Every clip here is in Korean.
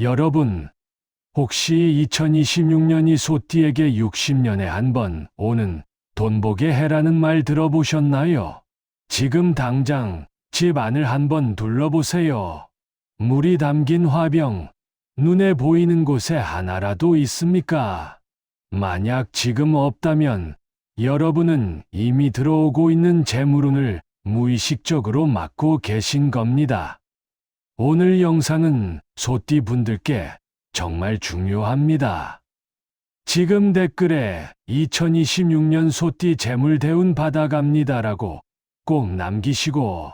여러분, 혹시 2026년이 소띠에게 60년에 한 번 오는 돈복의 해라는 말 들어보셨나요? 지금 당장 집 안을 한번 둘러보세요. 물이 담긴 화병, 눈에 보이는 곳에 하나라도 있습니까? 만약 지금 없다면 여러분은 이미 들어오고 있는 재물운을 무의식적으로 막고 계신 겁니다. 오늘 영상은 소띠 분들께 정말 중요합니다. 지금 댓글에 2026년 소띠 재물 대운 받아갑니다라고 꼭 남기시고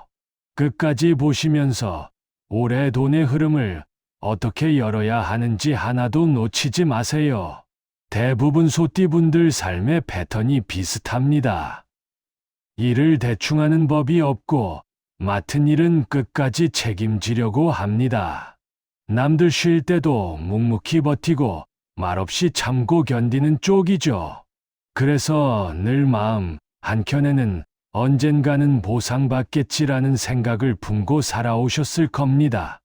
끝까지 보시면서 올해 돈의 흐름을 어떻게 열어야 하는지 하나도 놓치지 마세요. 대부분 소띠분들 삶의 패턴이 비슷합니다. 일을 대충 하는 법이 없고 맡은 일은 끝까지 책임지려고 합니다. 남들 쉴 때도 묵묵히 버티고 말없이 참고 견디는 쪽이죠. 그래서 늘 마음 한켠에는 언젠가는 보상받겠지라는 생각을 품고 살아오셨을 겁니다.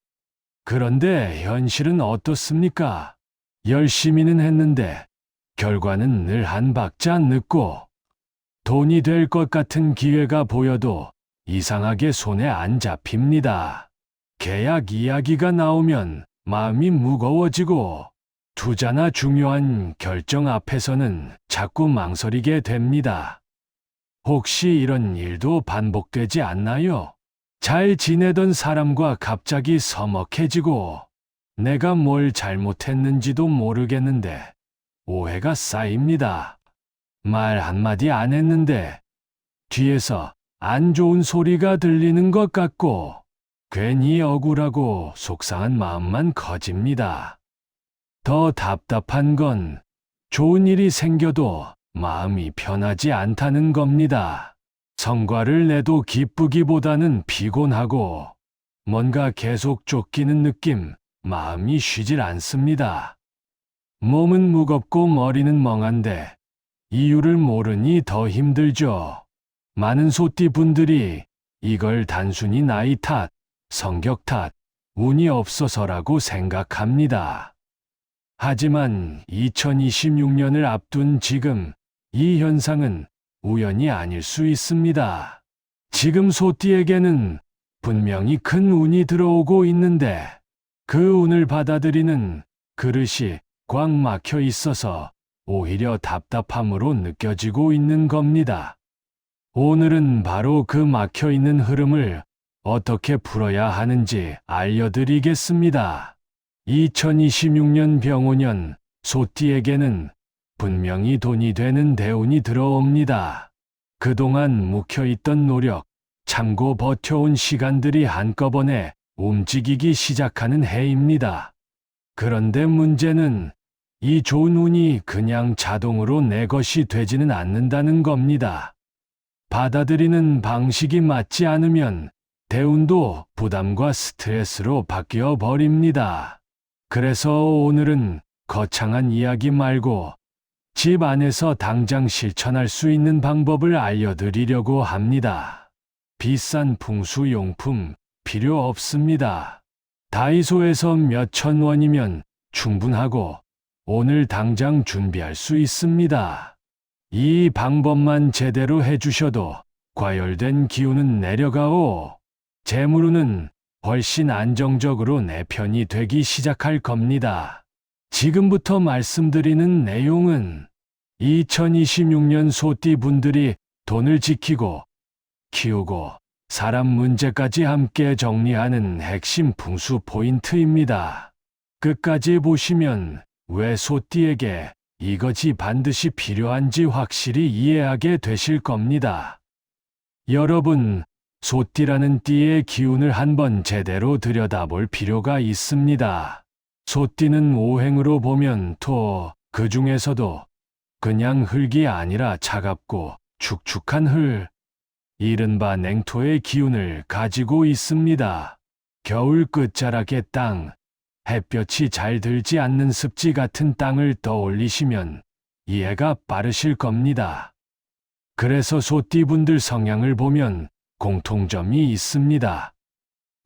그런데 현실은 어떻습니까? 열심히는 했는데 결과는 늘 한 박자 늦고 돈이 될 것 같은 기회가 보여도 이상하게 손에 안 잡힙니다. 계약 이야기가 나오면 마음이 무거워지고 투자나 중요한 결정 앞에서는 자꾸 망설이게 됩니다. 혹시 이런 일도 반복되지 않나요? 잘 지내던 사람과 갑자기 서먹해지고 내가 뭘 잘못했는지도 모르겠는데 오해가 쌓입니다. 말 한마디 안 했는데 뒤에서 안 좋은 소리가 들리는 것 같고 괜히 억울하고 속상한 마음만 커집니다. 더 답답한 건 좋은 일이 생겨도 마음이 편하지 않다는 겁니다. 성과를 내도 기쁘기보다는 피곤하고 뭔가 계속 쫓기는 느낌, 마음이 쉬질 않습니다. 몸은 무겁고 머리는 멍한데 이유를 모르니 더 힘들죠. 많은 소띠 분들이 이걸 단순히 나이 탓, 성격 탓, 운이 없어서라고 생각합니다. 하지만 2026년을 앞둔 지금 이 현상은 우연이 아닐 수 있습니다. 지금 소띠에게는 분명히 큰 운이 들어오고 있는데 그 운을 받아들이는 그릇이 꽉 막혀 있어서 오히려 답답함으로 느껴지고 있는 겁니다. 오늘은 바로 그 막혀 있는 흐름을 어떻게 풀어야 하는지 알려드리겠습니다. 2026년 병오년 소띠에게는 분명히 돈이 되는 대운이 들어옵니다. 그동안 묵혀있던 노력, 참고 버텨온 시간들이 한꺼번에 움직이기 시작하는 해입니다. 그런데 문제는 이 좋은 운이 그냥 자동으로 내 것이 되지는 않는다는 겁니다. 받아들이는 방식이 맞지 않으면 대운도 부담과 스트레스로 바뀌어 버립니다. 그래서 오늘은 거창한 이야기 말고 집 안에서 당장 실천할 수 있는 방법을 알려드리려고 합니다. 비싼 풍수용품 필요 없습니다. 다이소에서 몇천 원이면 충분하고 오늘 당장 준비할 수 있습니다. 이 방법만 제대로 해주셔도 과열된 기운은 내려가오. 재물운은 훨씬 안정적으로 내 편이 되기 시작할 겁니다. 지금부터 말씀드리는 내용은 2026년 소띠 분들이 돈을 지키고 키우고 사람 문제까지 함께 정리하는 핵심 풍수 포인트입니다. 끝까지 보시면 왜 소띠에게 이것이 반드시 필요한지 확실히 이해하게 되실 겁니다. 여러분, 소띠라는 띠의 기운을 한번 제대로 들여다볼 필요가 있습니다. 소띠는 오행으로 보면 토, 그 중에서도 그냥 흙이 아니라 차갑고 축축한 흙, 이른바 냉토의 기운을 가지고 있습니다. 겨울 끝자락의 땅, 햇볕이 잘 들지 않는 습지 같은 땅을 떠올리시면 이해가 빠르실 겁니다. 그래서 소띠분들 성향을 보면 공통점이 있습니다.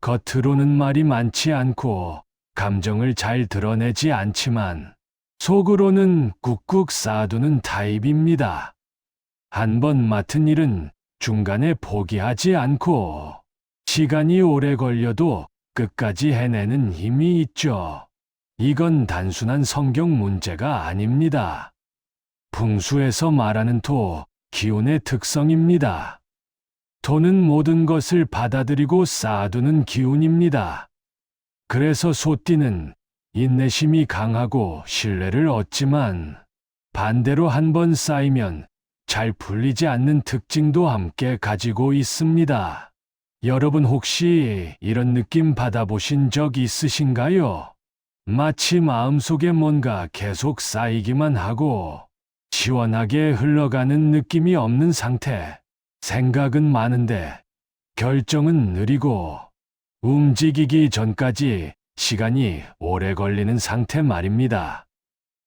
겉으로는 말이 많지 않고 감정을 잘 드러내지 않지만 속으로는 꾹꾹 쌓아두는 타입입니다. 한번 맡은 일은 중간에 포기하지 않고 시간이 오래 걸려도 끝까지 해내는 힘이 있죠. 이건 단순한 성격 문제가 아닙니다. 풍수에서 말하는 토, 기운의 특성입니다. 토는 모든 것을 받아들이고 쌓아두는 기운입니다. 그래서 소띠는 인내심이 강하고 신뢰를 얻지만 반대로 한번 쌓이면 잘 풀리지 않는 특징도 함께 가지고 있습니다. 여러분 혹시 이런 느낌 받아보신 적 있으신가요? 마치 마음속에 뭔가 계속 쌓이기만 하고 시원하게 흘러가는 느낌이 없는 상태. 생각은 많은데 결정은 느리고 움직이기 전까지 시간이 오래 걸리는 상태 말입니다.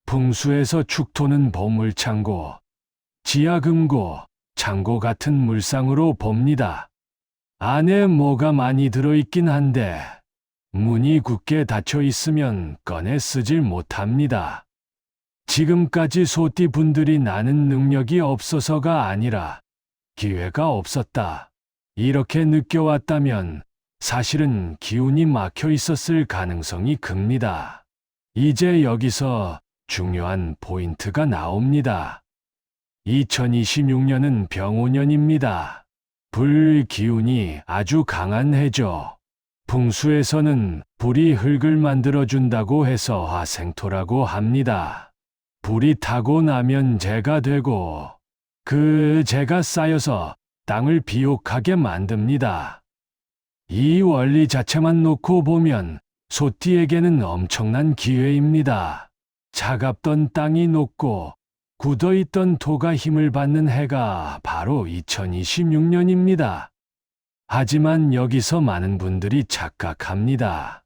풍수에서 축토는 보물창고, 지하금고, 창고 같은 물상으로 봅니다. 안에 뭐가 많이 들어있긴 한데 문이 굳게 닫혀 있으면 꺼내 쓰질 못합니다. 지금까지 소띠 분들이 나는 능력이 없어서가 아니라 기회가 없었다. 이렇게 느껴왔다면 사실은 기운이 막혀 있었을 가능성이 큽니다. 이제 여기서 중요한 포인트가 나옵니다. 2026년은 병오년입니다. 불 기운이 아주 강한 해죠. 풍수에서는 불이 흙을 만들어준다고 해서 화생토라고 합니다. 불이 타고 나면 재가 되고 그 재가 쌓여서 땅을 비옥하게 만듭니다. 이 원리 자체만 놓고 보면 소띠에게는 엄청난 기회입니다. 차갑던 땅이 녹고 굳어있던 토가 힘을 받는 해가 바로 2026년입니다. 하지만 여기서 많은 분들이 착각합니다.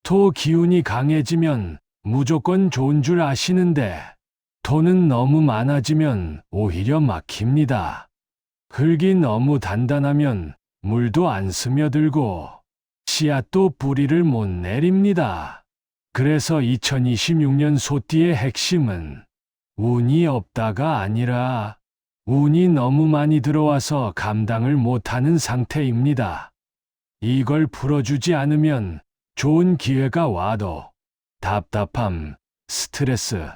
토 기운이 강해지면 무조건 좋은 줄 아시는데 토는 너무 많아지면 오히려 막힙니다. 흙이 너무 단단하면 물도 안 스며들고 씨앗도 뿌리를 못 내립니다. 그래서 2026년 소띠의 핵심은 운이 없다가 아니라 운이 너무 많이 들어와서 감당을 못하는 상태입니다. 이걸 풀어주지 않으면 좋은 기회가 와도 답답함, 스트레스,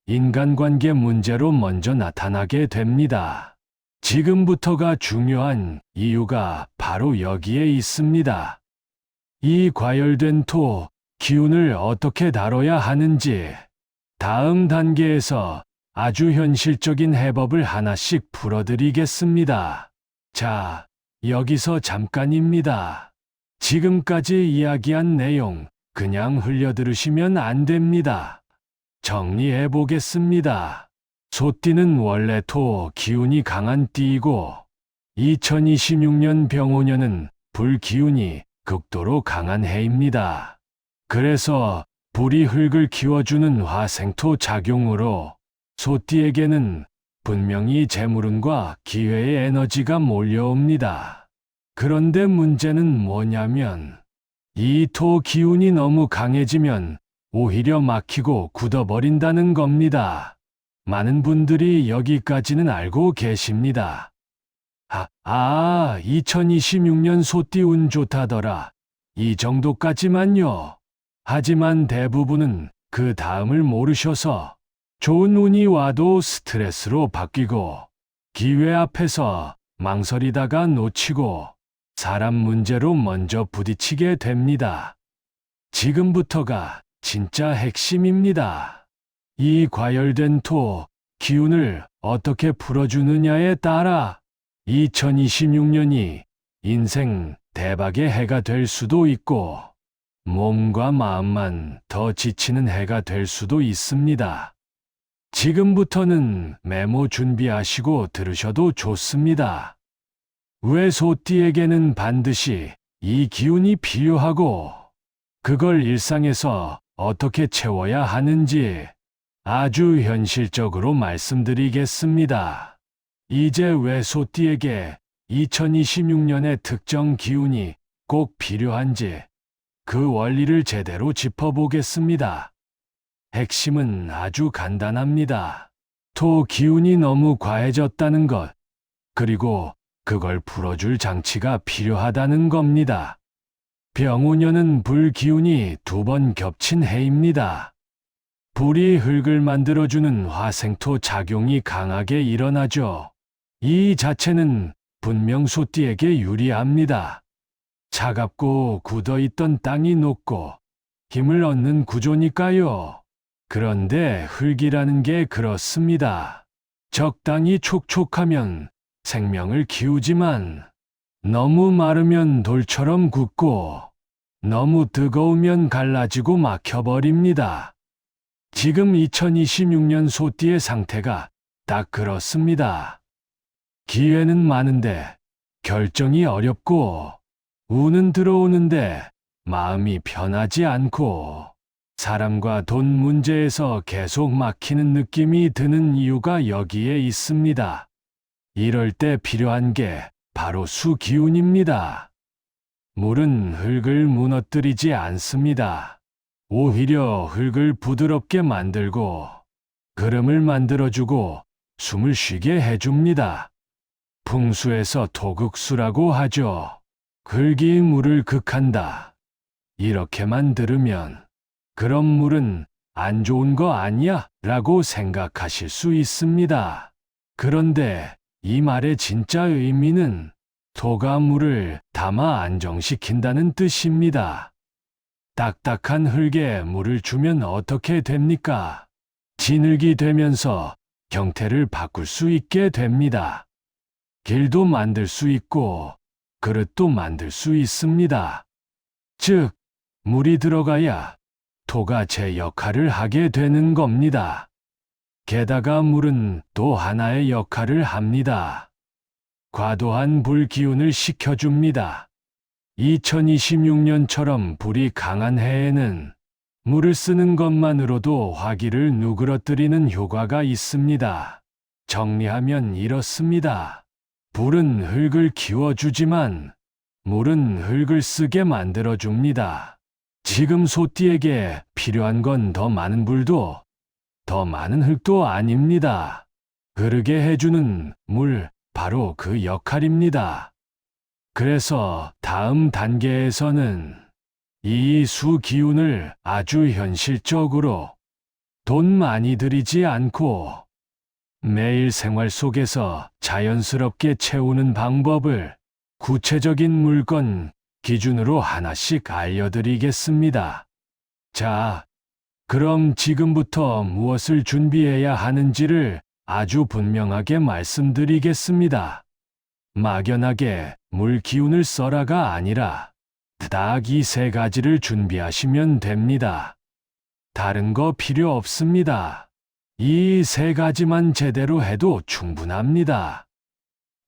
인간관계 문제로 먼저 나타나게 됩니다. 지금부터가 중요한 이유가 바로 여기에 있습니다. 이 과열된 토, 기운을 어떻게 다뤄야 하는지 다음 단계에서 아주 현실적인 해법을 하나씩 풀어드리겠습니다. 자, 여기서 잠깐입니다. 지금까지 이야기한 내용 그냥 흘려들으시면 안 됩니다. 정리해 보겠습니다. 소띠는 원래 토 기운이 강한 띠이고 2026년 병오년은 불 기운이 극도로 강한 해입니다. 그래서 불이 흙을 키워주는 화생토 작용으로 소띠에게는 분명히 재물운과 기회의 에너지가 몰려옵니다. 그런데 문제는 뭐냐면 이 토 기운이 너무 강해지면 오히려 막히고 굳어버린다는 겁니다. 많은 분들이 여기까지는 알고 계십니다. 2026년 소띠 운 좋다더라. 이 정도까지만요. 하지만 대부분은 그 다음을 모르셔서 좋은 운이 와도 스트레스로 바뀌고 기회 앞에서 망설이다가 놓치고 사람 문제로 먼저 부딪히게 됩니다. 지금부터가 진짜 핵심입니다. 이 과열된 토, 기운을 어떻게 풀어주느냐에 따라 2026년이 인생 대박의 해가 될 수도 있고 몸과 마음만 더 지치는 해가 될 수도 있습니다. 지금부터는 메모 준비하시고 들으셔도 좋습니다. 왜 소띠에게는 반드시 이 기운이 필요하고 그걸 일상에서 어떻게 채워야 하는지 아주 현실적으로 말씀드리겠습니다. 이제 왜 소띠에게 2026년의 특정 기운이 꼭 필요한지 그 원리를 제대로 짚어보겠습니다. 핵심은 아주 간단합니다. 토 기운이 너무 과해졌다는 것, 그리고 그걸 풀어줄 장치가 필요하다는 겁니다. 병오년은 불 기운이 2번 겹친 해입니다. 불이 흙을 만들어주는 화생토 작용이 강하게 일어나죠. 이 자체는 분명 소띠에게 유리합니다. 차갑고 굳어있던 땅이 녹고 힘을 얻는 구조니까요. 그런데 흙이라는 게 그렇습니다. 적당히 촉촉하면 생명을 키우지만 너무 마르면 돌처럼 굳고 너무 뜨거우면 갈라지고 막혀버립니다. 지금 2026년 소띠의 상태가 딱 그렇습니다. 기회는 많은데 결정이 어렵고 운은 들어오는데 마음이 편하지 않고 사람과 돈 문제에서 계속 막히는 느낌이 드는 이유가 여기에 있습니다. 이럴 때 필요한 게 바로 수기운입니다. 물은 흙을 무너뜨리지 않습니다. 오히려 흙을 부드럽게 만들고 그름을 만들어주고 숨을 쉬게 해줍니다. 풍수에서 토극수라고 하죠. 흙이 물을 극한다. 이렇게만 들으면 그럼 물은 안 좋은 거 아니야? 라고 생각하실 수 있습니다. 그런데 이 말의 진짜 의미는 토가 물을 담아 안정시킨다는 뜻입니다. 딱딱한 흙에 물을 주면 어떻게 됩니까? 진흙이 되면서 형태를 바꿀 수 있게 됩니다. 길도 만들 수 있고 그릇도 만들 수 있습니다. 즉, 물이 들어가야 토가 제 역할을 하게 되는 겁니다. 게다가 물은 또 하나의 역할을 합니다. 과도한 불 기운을 식혀줍니다. 2026년처럼 불이 강한 해에는 물을 쓰는 것만으로도 화기를 누그러뜨리는 효과가 있습니다. 정리하면 이렇습니다. 불은 흙을 키워주지만 물은 흙을 쓰게 만들어줍니다. 지금 소띠에게 필요한 건 더 많은 불도 더 많은 흙도 아닙니다. 흐르게 해주는 물, 바로 그 역할입니다. 그래서 다음 단계에서는 이 수 기운을 아주 현실적으로 돈 많이 들이지 않고 매일 생활 속에서 자연스럽게 채우는 방법을 구체적인 물건 기준으로 하나씩 알려드리겠습니다. 자, 그럼 지금부터 무엇을 준비해야 하는지를 아주 분명하게 말씀드리겠습니다. 막연하게 물 기운을 써라가 아니라 딱 이 3가지를 준비하시면 됩니다. 다른 거 필요 없습니다. 이 3가지만 제대로 해도 충분합니다.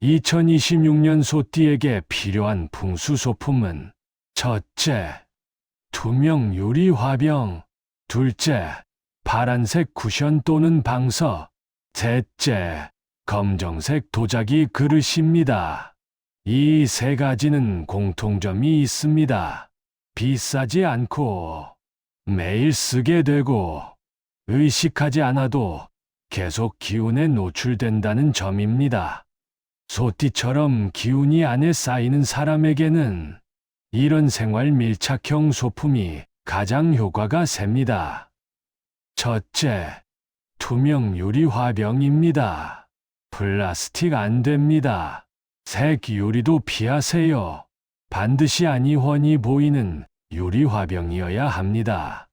2026년 소띠에게 필요한 풍수소품은 첫째, 투명 유리 화병, 둘째, 파란색 쿠션 또는 방석, 셋째, 검정색 도자기 그릇입니다. 이 3가지는 공통점이 있습니다. 비싸지 않고 매일 쓰게 되고 의식하지 않아도 계속 기운에 노출된다는 점입니다. 소띠처럼 기운이 안에 쌓이는 사람에게는 이런 생활 밀착형 소품이 가장 효과가 셉니다. 첫째, 투명 유리 화병입니다. 플라스틱 안 됩니다. 색 유리도 피하세요. 반드시 아니 훤히 보이는 유리 화병이어야 합니다.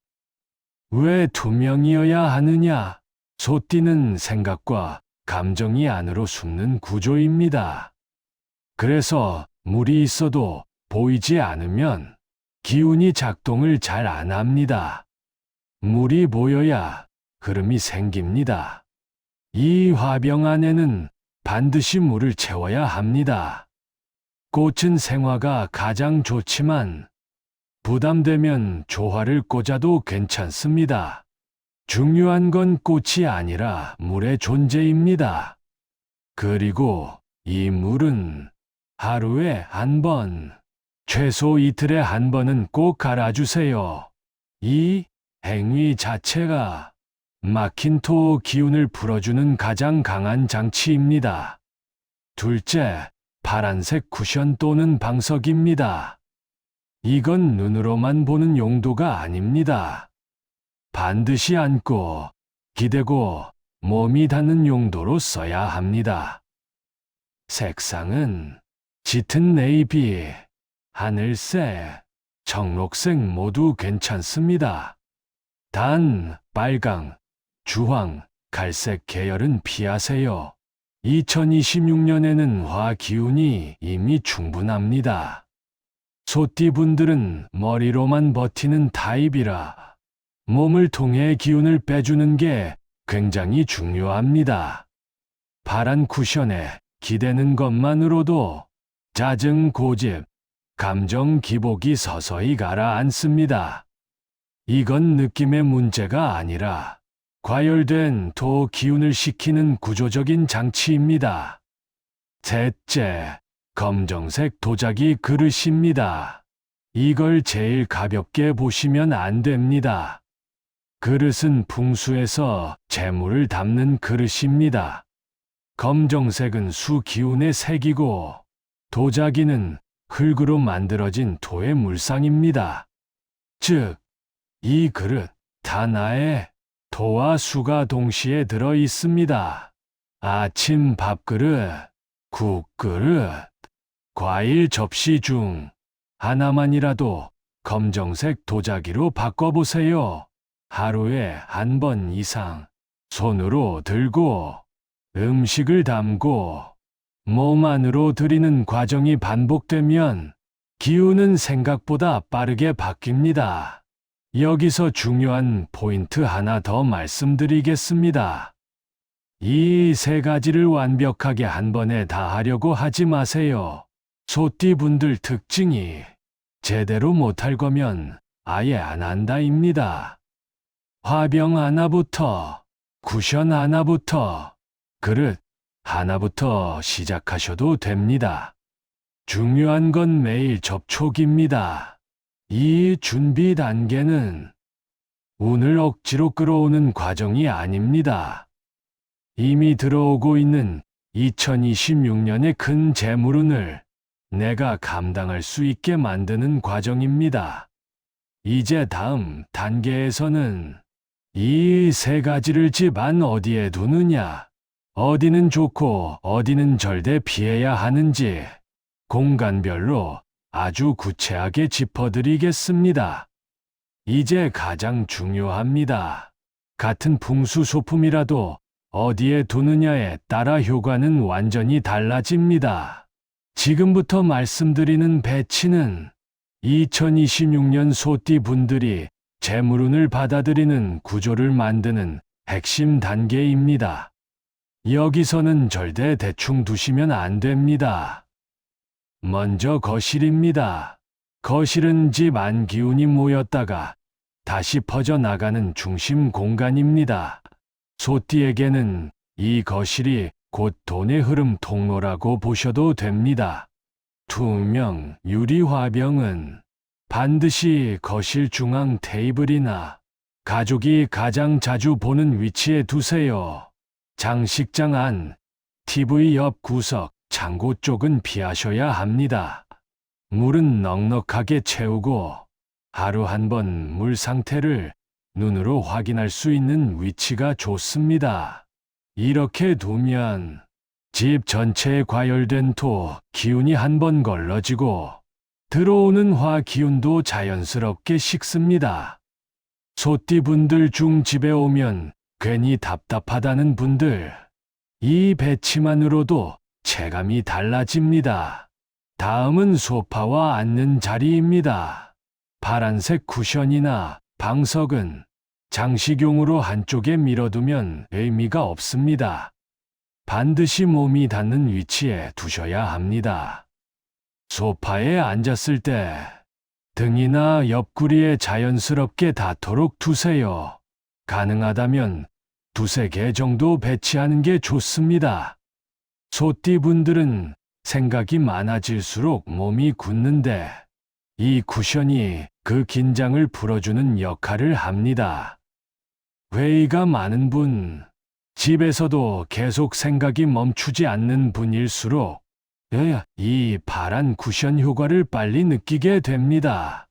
왜 투명이어야 하느냐? 소띠는 생각과 감정이 안으로 숨는 구조입니다. 그래서 물이 있어도 보이지 않으면 기운이 작동을 잘 안 합니다. 물이 보여야 흐름이 생깁니다. 이 화병 안에는 반드시 물을 채워야 합니다. 꽃은 생화가 가장 좋지만 부담되면 조화를 꽂아도 괜찮습니다. 중요한 건 꽃이 아니라 물의 존재입니다. 그리고 이 물은 하루에 한 번, 최소 이틀에 한 번은 꼭 갈아주세요. 이 행위 자체가 막힌 토 기운을 풀어주는 가장 강한 장치입니다. 둘째, 파란색 쿠션 또는 방석입니다. 이건 눈으로만 보는 용도가 아닙니다. 반드시 앉고, 기대고, 몸이 닿는 용도로 써야 합니다. 색상은 짙은 네이비, 하늘색, 청록색 모두 괜찮습니다. 단, 빨강, 주황, 갈색 계열은 피하세요. 2026년에는 화 기운이 이미 충분합니다. 소띠분들은 머리로만 버티는 타입이라 몸을 통해 기운을 빼주는 게 굉장히 중요합니다. 파란 쿠션에 기대는 것만으로도 짜증, 고집, 감정 기복이 서서히 가라앉습니다. 이건 느낌의 문제가 아니라 과열된 토 기운을 식히는 구조적인 장치입니다. 셋째, 검정색 도자기 그릇입니다. 이걸 제일 가볍게 보시면 안 됩니다. 그릇은 풍수에서 재물을 담는 그릇입니다. 검정색은 수 기운의 색이고 도자기는 흙으로 만들어진 토의 물상입니다. 즉, 이 그릇 하나에 토와 수가 동시에 들어 있습니다. 아침 밥그릇, 국그릇, 과일 접시 중 하나만이라도 검정색 도자기로 바꿔보세요. 하루에 한 번 이상 손으로 들고 음식을 담고 몸 안으로 들이는 과정이 반복되면 기운은 생각보다 빠르게 바뀝니다. 여기서 중요한 포인트 하나 더 말씀드리겠습니다. 이 세 가지를 완벽하게 한 번에 다 하려고 하지 마세요. 소띠분들 특징이 제대로 못할 거면 아예 안 한다입니다. 화병 하나부터, 쿠션 하나부터, 그릇 하나부터 시작하셔도 됩니다. 중요한 건 매일 접촉입니다. 이 준비 단계는 운을 억지로 끌어오는 과정이 아닙니다. 이미 들어오고 있는 2026년의 큰 재물운을 내가 감당할 수 있게 만드는 과정입니다. 이제 다음 단계에서는 이 세 가지를 집안 어디에 두느냐, 어디는 좋고 어디는 절대 피해야 하는지 공간별로 아주 구체하게 짚어드리겠습니다. 이제 가장 중요합니다. 같은 풍수소품이라도 어디에 두느냐에 따라 효과는 완전히 달라집니다. 지금부터 말씀드리는 배치는 2026년 소띠 분들이 재물운을 받아들이는 구조를 만드는 핵심 단계입니다. 여기서는 절대 대충 두시면 안 됩니다. 먼저 거실입니다. 거실은 집 안 기운이 모였다가 다시 퍼져나가는 중심 공간입니다. 소띠에게는 이 거실이 곧 돈의 흐름 통로라고 보셔도 됩니다. 투명 유리 화병은 반드시 거실 중앙 테이블이나 가족이 가장 자주 보는 위치에 두세요. 장식장 안, TV 옆 구석, 창고 쪽은 피하셔야 합니다. 물은 넉넉하게 채우고 하루 한 번 물 상태를 눈으로 확인할 수 있는 위치가 좋습니다. 이렇게 두면 집 전체에 과열된 토 기운이 한 번 걸러지고 들어오는 화 기운도 자연스럽게 식습니다. 소띠분들 중 집에 오면 괜히 답답하다는 분들, 이 배치만으로도 체감이 달라집니다. 다음은 소파와 앉는 자리입니다. 파란색 쿠션이나 방석은 장식용으로 한쪽에 밀어두면 의미가 없습니다. 반드시 몸이 닿는 위치에 두셔야 합니다. 소파에 앉았을 때 등이나 옆구리에 자연스럽게 닿도록 두세요. 가능하다면 두세 개 정도 배치하는 게 좋습니다. 소띠분들은 생각이 많아질수록 몸이 굳는데 이 쿠션이 그 긴장을 풀어주는 역할을 합니다. 회의가 많은 분, 집에서도 계속 생각이 멈추지 않는 분일수록 이 파란 쿠션 효과를 빨리 느끼게 됩니다.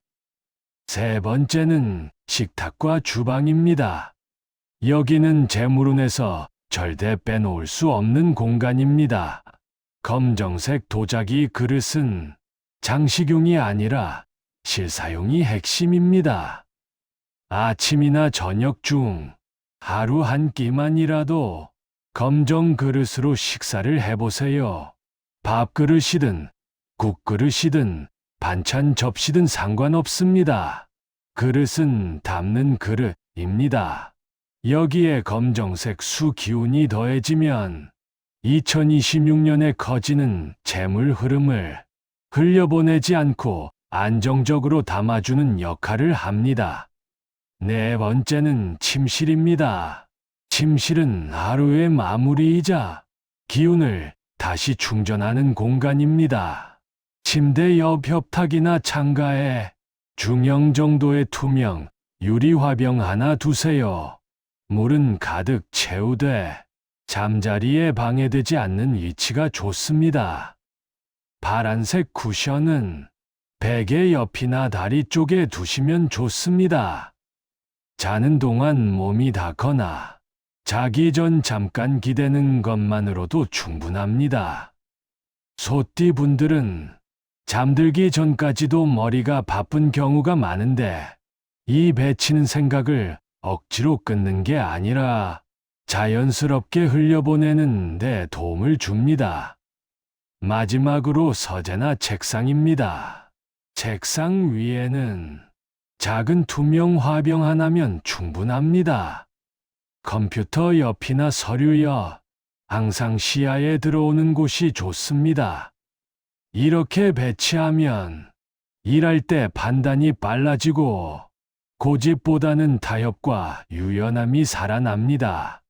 세 번째는 식탁과 주방입니다. 여기는 재물운에서 절대 빼놓을 수 없는 공간입니다. 검정색 도자기 그릇은 장식용이 아니라 실사용이 핵심입니다. 아침이나 저녁 중 하루 한 끼만이라도 검정 그릇으로 식사를 해보세요. 밥그릇이든 국그릇이든 반찬 접시든 상관없습니다. 그릇은 담는 그릇입니다. 여기에 검정색 수 기운이 더해지면 2026년에 커지는 재물 흐름을 흘려보내지 않고 안정적으로 담아주는 역할을 합니다. 네 번째는 침실입니다. 침실은 하루의 마무리이자 기운을 다시 충전하는 공간입니다. 침대 옆 협탁이나 창가에 중형 정도의 투명 유리 화병 하나 두세요. 물은 가득 채우되 잠자리에 방해되지 않는 위치가 좋습니다. 파란색 쿠션은 베개 옆이나 다리 쪽에 두시면 좋습니다. 자는 동안 몸이 닿거나 자기 전 잠깐 기대는 것만으로도 충분합니다. 소띠분들은 잠들기 전까지도 머리가 바쁜 경우가 많은데 이 배치는 생각을 억지로 끊는 게 아니라 자연스럽게 흘려보내는 데 도움을 줍니다. 마지막으로 서재나 책상입니다. 책상 위에는 작은 투명 화병 하나면 충분합니다. 컴퓨터 옆이나 서류 옆, 항상 시야에 들어오는 곳이 좋습니다. 이렇게 배치하면 일할 때 판단이 빨라지고 고집보다는 타협과 유연함이 살아납니다.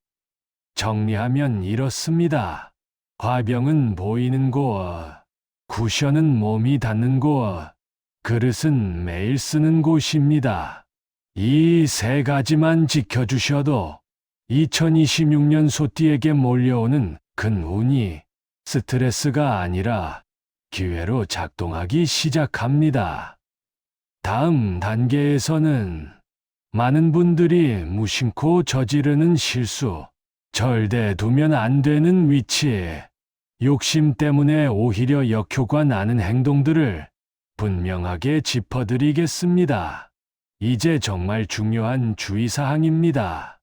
정리하면 이렇습니다. 화병은 보이는 곳, 쿠션은 몸이 닿는 곳, 그릇은 매일 쓰는 곳입니다. 이 세 가지만 지켜주셔도 2026년 소띠에게 몰려오는 큰 운이 스트레스가 아니라 기회로 작동하기 시작합니다. 다음 단계에서는 많은 분들이 무심코 저지르는 실수, 절대 두면 안 되는 위치, 욕심 때문에 오히려 역효과 나는 행동들을 분명하게 짚어드리겠습니다. 이제 정말 중요한 주의사항입니다.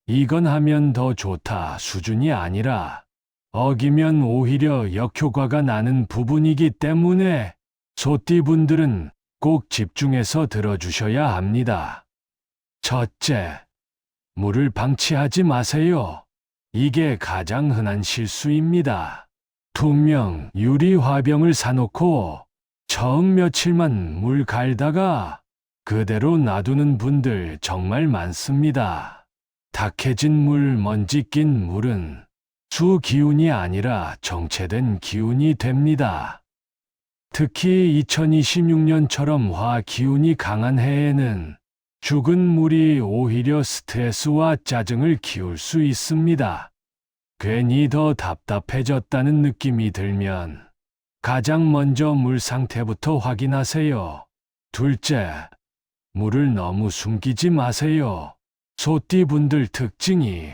이건 하면 더 좋다 수준이 아니라 어기면 오히려 역효과가 나는 부분이기 때문에 소띠분들은 꼭 집중해서 들어주셔야 합니다. 첫째, 물을 방치하지 마세요. 이게 가장 흔한 실수입니다. 투명 유리 화병을 사놓고 처음 며칠만 물 갈다가 그대로 놔두는 분들 정말 많습니다. 탁해진 물, 먼지 낀 물은 수 기운이 아니라 정체된 기운이 됩니다. 특히 2026년처럼 화 기운이 강한 해에는 죽은 물이 오히려 스트레스와 짜증을 키울 수 있습니다. 괜히 더 답답해졌다는 느낌이 들면 가장 먼저 물 상태부터 확인하세요. 둘째, 물을 너무 숨기지 마세요. 소띠분들 특징이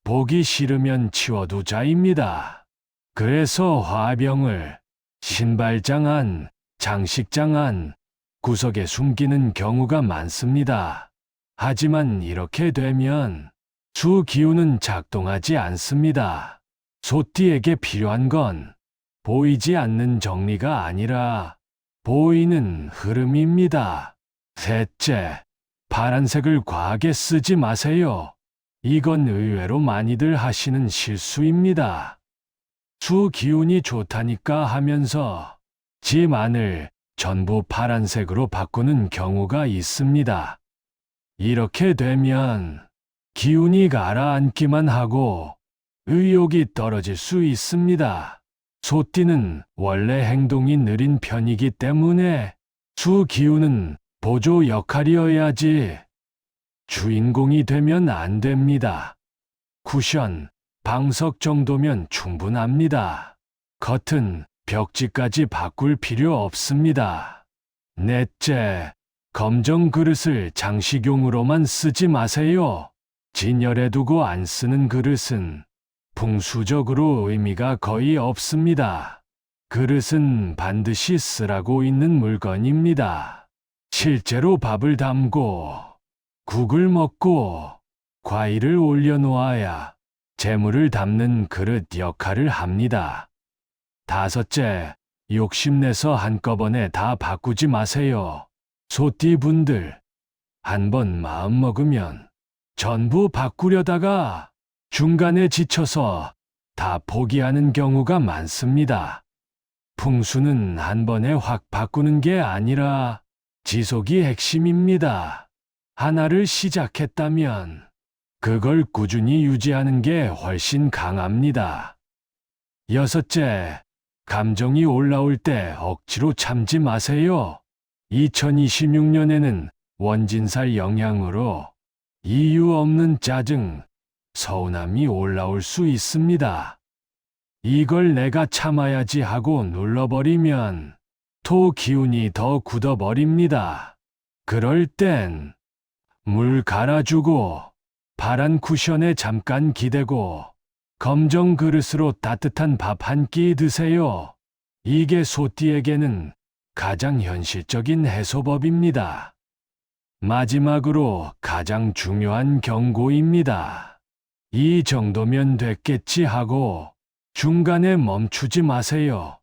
보기 싫으면 치워두자입니다. 그래서 화병을 신발장 안, 장식장 안, 구석에 숨기는 경우가 많습니다. 하지만 이렇게 되면 수 기운은 작동하지 않습니다. 소띠에게 필요한 건 보이지 않는 정리가 아니라 보이는 흐름입니다. 셋째, 파란색을 과하게 쓰지 마세요. 이건 의외로 많이들 하시는 실수입니다. 수 기운이 좋다니까 하면서 집 안을 전부 파란색으로 바꾸는 경우가 있습니다. 이렇게 되면 기운이 가라앉기만 하고 의욕이 떨어질 수 있습니다. 소띠는 원래 행동이 느린 편이기 때문에 수 기운은 보조 역할이어야지 주인공이 되면 안 됩니다. 쿠션, 방석 정도면 충분합니다. 겉은 벽지까지 바꿀 필요 없습니다. 넷째, 검정 그릇을 장식용으로만 쓰지 마세요. 진열해 두고 안 쓰는 그릇은 풍수적으로 의미가 거의 없습니다. 그릇은 반드시 쓰라고 있는 물건입니다. 실제로 밥을 담고, 국을 먹고, 과일을 올려놓아야 재물을 담는 그릇 역할을 합니다. 다섯째, 욕심내서 한꺼번에 다 바꾸지 마세요. 소띠분들, 한번 마음먹으면 전부 바꾸려다가 중간에 지쳐서 다 포기하는 경우가 많습니다. 풍수는 한 번에 확 바꾸는 게 아니라 지속이 핵심입니다. 하나를 시작했다면 그걸 꾸준히 유지하는 게 훨씬 강합니다. 여섯째, 감정이 올라올 때 억지로 참지 마세요. 2026년에는 원진살 영향으로 이유 없는 짜증, 서운함이 올라올 수 있습니다. 이걸 내가 참아야지 하고 눌러버리면 토 기운이 더 굳어버립니다. 그럴 땐 물 갈아주고 파란 쿠션에 잠깐 기대고 검정 그릇으로 따뜻한 밥 한 끼 드세요. 이게 소띠에게는 가장 현실적인 해소법입니다. 마지막으로 가장 중요한 경고입니다. 이 정도면 됐겠지 하고 중간에 멈추지 마세요.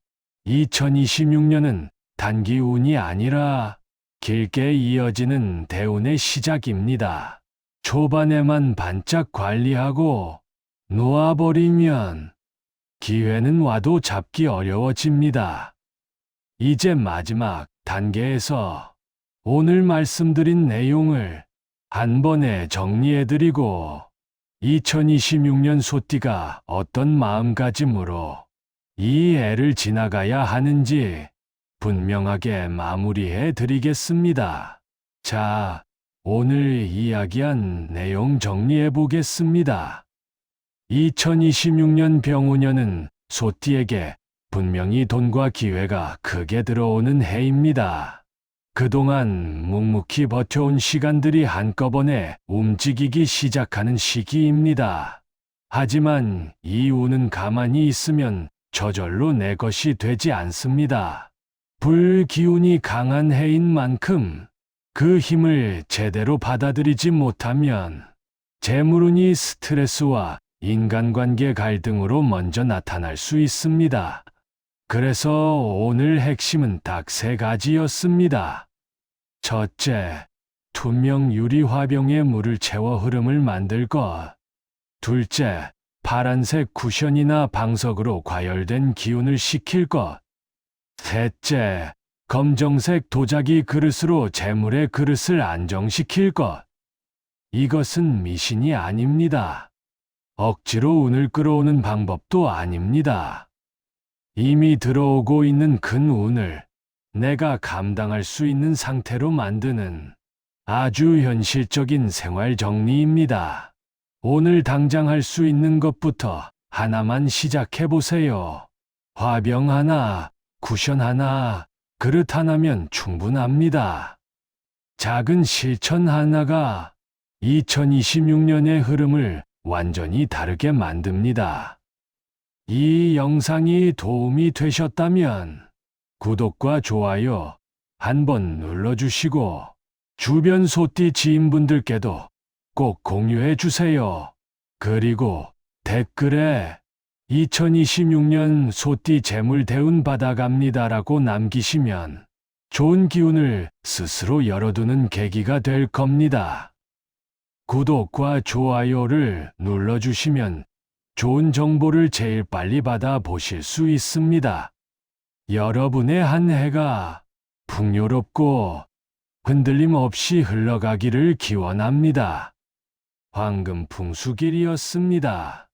2026년은 단기 운이 아니라 길게 이어지는 대운의 시작입니다. 초반에만 반짝 관리하고 놓아버리면 기회는 와도 잡기 어려워집니다. 이제 마지막 단계에서 오늘 말씀드린 내용을 한 번에 정리해드리고 2026년 소띠가 어떤 마음가짐으로 이 해를 지나가야 하는지 분명하게 마무리해 드리겠습니다. 자, 오늘 이야기한 내용 정리해 보겠습니다. 2026년 병우년은 소띠에게 분명히 돈과 기회가 크게 들어오는 해입니다. 그동안 묵묵히 버텨온 시간들이 한꺼번에 움직이기 시작하는 시기입니다. 하지만 이 운은 가만히 있으면 저절로 내 것이 되지 않습니다. 불기운이 강한 해인 만큼 그 힘을 제대로 받아들이지 못하면 재물운이 스트레스와 인간관계 갈등으로 먼저 나타날 수 있습니다. 그래서 오늘 핵심은 딱 3가지였습니다. 첫째, 투명 유리 화병에 물을 채워 흐름을 만들 것. 둘째, 파란색 쿠션이나 방석으로 과열된 기운을 식힐 것. 셋째, 검정색 도자기 그릇으로 재물의 그릇을 안정시킬 것. 이것은 미신이 아닙니다. 억지로 운을 끌어오는 방법도 아닙니다. 이미 들어오고 있는 큰 운을 내가 감당할 수 있는 상태로 만드는 아주 현실적인 생활 정리입니다. 오늘 당장 할 수 있는 것부터 하나만 시작해 보세요. 화병 하나, 쿠션 하나, 그릇 하나면 충분합니다. 작은 실천 하나가 2026년의 흐름을 완전히 다르게 만듭니다. 이 영상이 도움이 되셨다면 구독과 좋아요 한번 눌러주시고 주변 소띠 지인분들께도 꼭 공유해 주세요. 그리고 댓글에 2026년 소띠 재물 대운 받아갑니다라고 남기시면 좋은 기운을 스스로 열어두는 계기가 될 겁니다. 구독과 좋아요를 눌러주시면 좋은 정보를 제일 빨리 받아보실 수 있습니다. 여러분의 한 해가 풍요롭고 흔들림 없이 흘러가기를 기원합니다. 황금 풍수길이었습니다.